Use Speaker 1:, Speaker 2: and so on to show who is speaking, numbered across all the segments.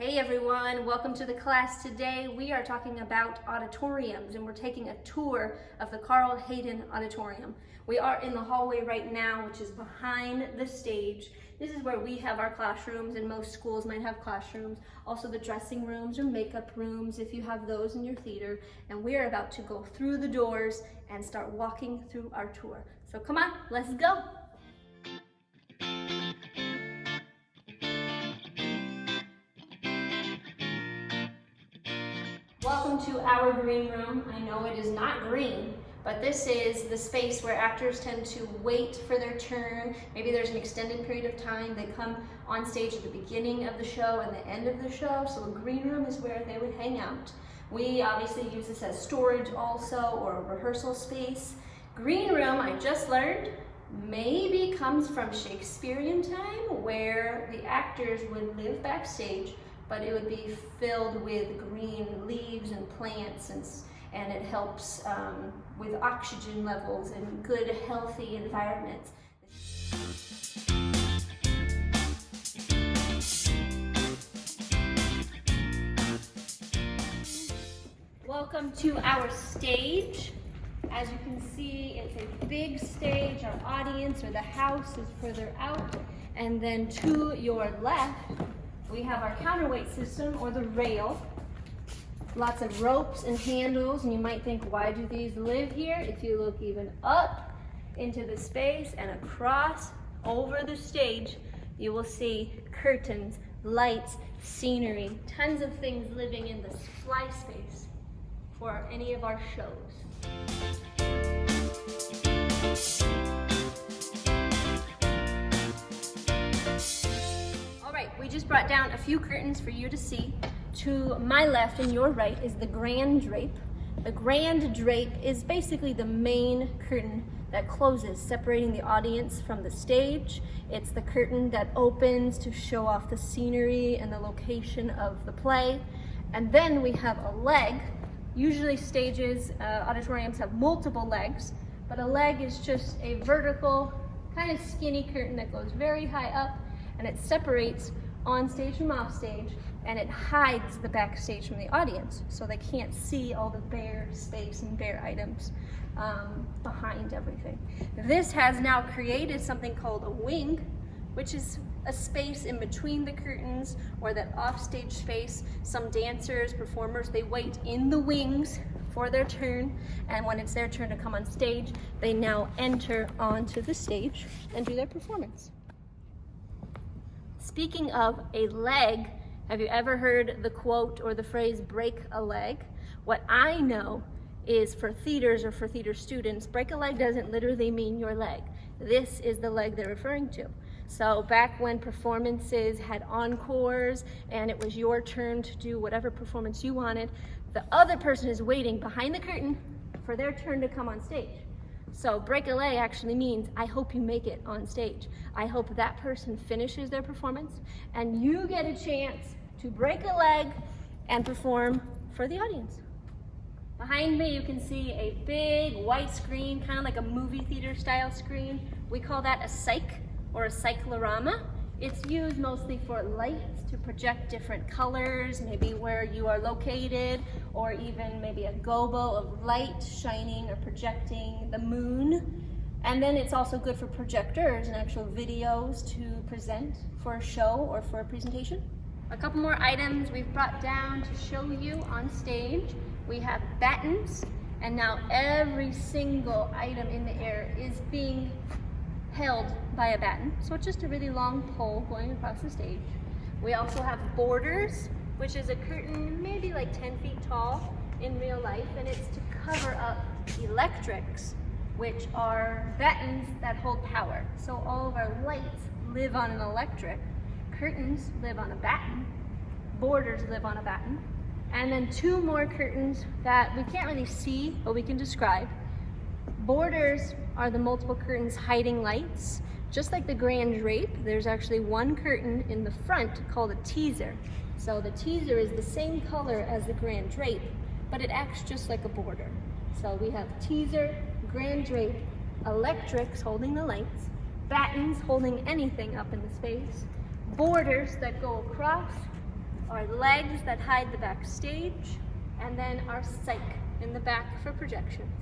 Speaker 1: Hey everyone, welcome to the class. Today we are talking about auditoriums and we're taking a tour of the Carl Hayden Auditorium. We are in the hallway right now, which is behind the stage. This is where we have our classrooms, and most schools might have classrooms. Also the dressing rooms or makeup rooms if you have those in your theater. And we are about to go through the doors and start walking through our tour. So come on, let's go. Welcome to our green room. I know it is not green, but this is the space where actors tend to wait for their turn. Maybe there's an extended period of time. They come on stage at the beginning of the show and the end of the show, so a green room is where they would hang out. We obviously use this as storage also, or a rehearsal space. Green room, I just learned, maybe comes from Shakespearean time, where the actors would live backstage, but it would be filled with green leaves and plants, and it helps with oxygen levels and good, healthy environments. Welcome to our stage. As you can see, it's a big stage. Our audience, or the house, is further out. And then to your left, we have our counterweight system, or the rail. Lots of ropes and handles, and you might think, why do these live here? If you look even up into the space and across over the stage, you will see curtains, lights, scenery, tons of things living in this fly space for any of our shows. We just brought down a few curtains for you to see. To my left and your right is the grand drape. The grand drape is basically the main curtain that closes, separating the audience from the stage. It's the curtain that opens to show off the scenery and the location of the play. And then we have a leg. Usually stages, auditoriums have multiple legs, but a leg is just a vertical, kind of skinny curtain that goes very high up, and it separates on stage from off stage, and it hides the backstage from the audience, so they can't see all the bare space and bare items behind everything. This has now created something called a wing, which is a space in between the curtains, or that offstage space. Some dancers, performers, they wait in the wings for their turn, and when it's their turn to come on stage, they now enter onto the stage and do their performance. Speaking of a leg, have you ever heard the quote or the phrase, break a leg? What I know is, for theaters or for theater students, break a leg doesn't literally mean your leg. This is the leg they're referring to. So back when performances had encores and it was your turn to do whatever performance you wanted, the other person is waiting behind the curtain for their turn to come on stage. So break a leg actually means, I hope you make it on stage. I hope that person finishes their performance and you get a chance to break a leg and perform for the audience. Behind me you can see a big white screen, kind of like a movie theater style screen. We call that a cyc, or a cyclorama. It's used mostly for lights, to project different colors, maybe where you are located, or even maybe a gobo of light shining or projecting the moon. And then it's also good for projectors and actual videos to present for a show or for a presentation. A couple more items we've brought down to show you on stage. We have battens, and now every single item in the air is being held by a batten. So it's just a really long pole going across the stage. We also have borders, which is a curtain maybe like 10 feet tall in real life, and it's to cover up electrics, which are battens that hold power. So all of our lights live on an electric, curtains live on a batten, borders live on a batten, and then two more curtains that we can't really see, but we can describe. Borders are the multiple curtains hiding lights. Just like the grand drape, there's actually one curtain in the front called a teaser. So the teaser is the same color as the grand drape, but it acts just like a border. So we have teaser, grand drape, electrics holding the lights, battens holding anything up in the space, borders that go across, our legs that hide the backstage, and then our cyc in the back for projections.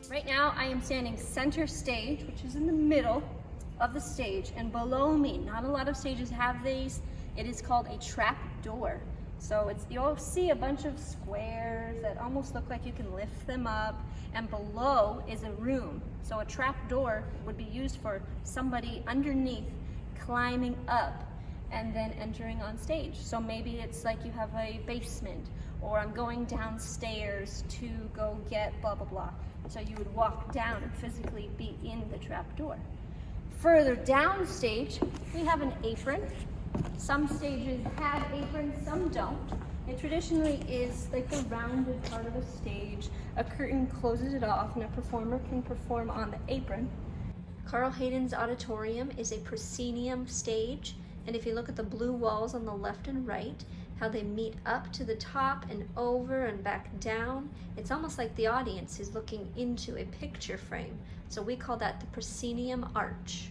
Speaker 1: Right now I am standing center stage, which is in the middle of the stage, and below me, not a lot of stages have these, it is called a trap door. So you'll see a bunch of squares that almost look like you can lift them up, and below is a room. So a trap door would be used for somebody underneath climbing up and then entering on stage. So maybe it's like you have a basement, or I'm going downstairs to go get blah, blah, blah. So you would walk down and physically be in the trap door. Further down stage, we have an apron. Some stages have aprons, some don't. It traditionally is like the rounded part of a stage. A curtain closes it off and a performer can perform on the apron. Carl Hayden's auditorium is a proscenium stage, and if you look at the blue walls on the left and right, how they meet up to the top and over and back down, it's almost like the audience is looking into a picture frame. So we call that the proscenium arch.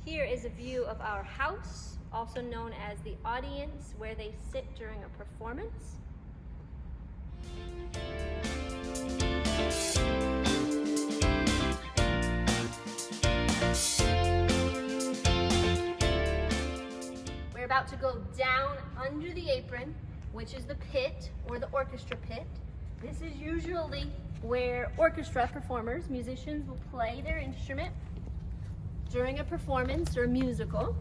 Speaker 1: Here is a view of our house, also known as the audience, where they sit during a performance. We're about to go down under the apron, which is the pit or the orchestra pit. This is usually where orchestra performers, musicians, will play their instrument during a performance or a musical.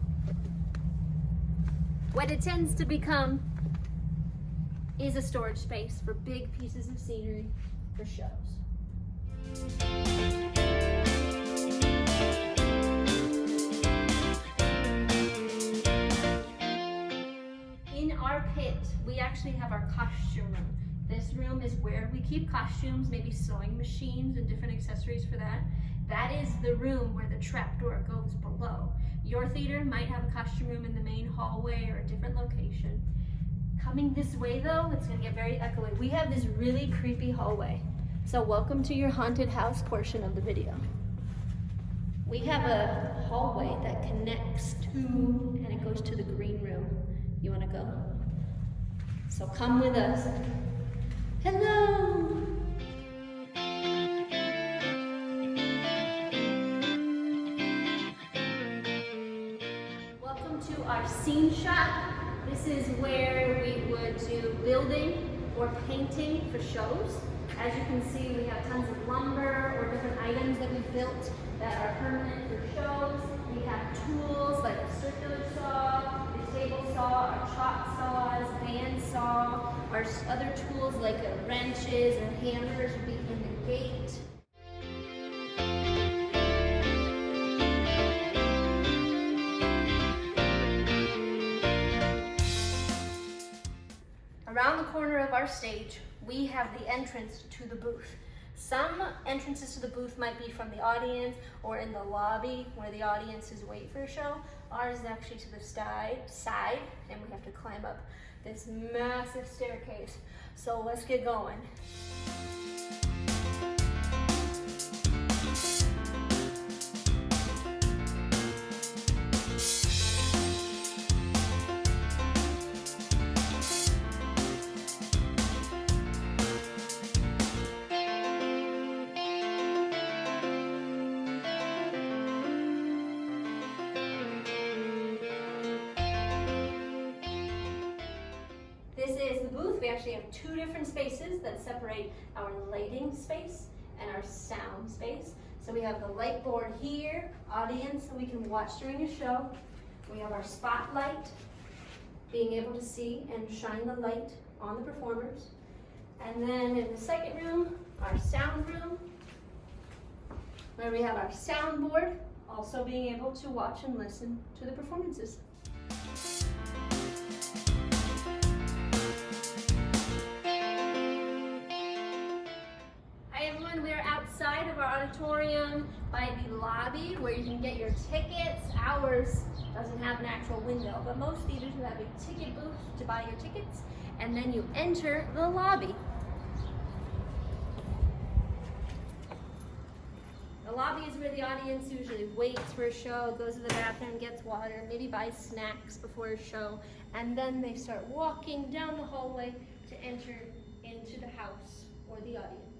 Speaker 1: What it tends to become is a storage space for big pieces of scenery for shows. In our pit, we actually have our costume room. This room is where we keep costumes, maybe sewing machines and different accessories for that. That is the room where the trapdoor goes below. Your theater might have a costume room in the main hallway or a different location. Coming this way though, it's gonna get very echoey. We have this really creepy hallway. So welcome to your haunted house portion of the video. We have a hallway that connects to, and it goes to the green room. You wanna go? So come with us. Hello! To our scene shop. This is where we would do building or painting for shows. As you can see, we have tons of lumber or different items that we built that are permanent for shows. We have tools like a circular saw, a table saw, our chop saws, bandsaw. Our other tools like wrenches or hammers would be in the gate. Around the corner of our stage, we have the entrance to the booth. Some entrances to the booth might be from the audience or in the lobby where the audience is waiting for a show. Ours is actually to the side, and we have to climb up this massive staircase. So let's get going. This is the booth. We actually have two different spaces that separate our lighting space and our sound space. So we have the light board here, audience, so we can watch during a show. We have our spotlight, being able to see and shine the light on the performers. And then in the second room, our sound room, where we have our soundboard, also being able to watch and listen to the performances. Hi everyone, we are outside of our auditorium by the lobby where you can get your tickets. Ours doesn't have an actual window, but most theaters will have a ticket booth to buy your tickets, and then you enter the lobby. The lobby is where the audience usually waits for a show, goes to the bathroom, gets water, maybe buys snacks before a show, and then they start walking down the hallway to enter into the house or the audience.